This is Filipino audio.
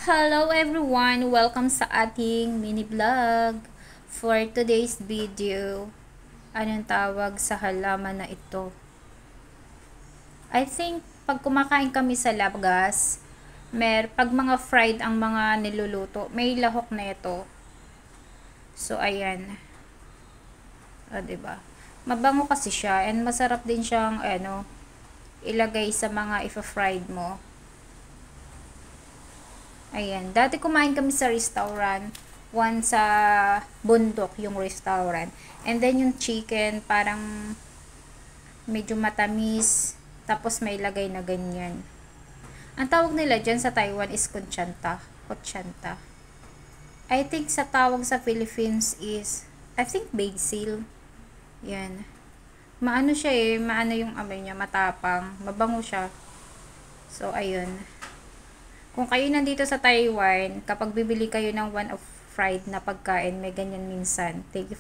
Hello everyone! Welcome sa ating mini vlog. For today's video, anong tawag sa halaman na ito? I think pag kumakain kami sa labgas, pag mga fried ang mga niluluto, may lahok na ito. So ayan. O, diba? Mabango kasi siya and masarap din siyang ilagay sa mga ifa-fried mo. Ayan. Dati kumain kami sa restaurant. One sa bundok yung restaurant. And then yung chicken, parang medyo matamis. Tapos may lagay na ganyan. Ang tawag nila dyan sa Taiwan is konchanta. Konchanta. I think sa tawag sa Philippines is, I think basil. Yan. Maano siya maano yung amoy niya, matapang. Mabango siya. So, ayun. Kung kayo nandito sa Taiwan, kapag bibili kayo ng one of fried na pagkain, may ganyan minsan. Thank you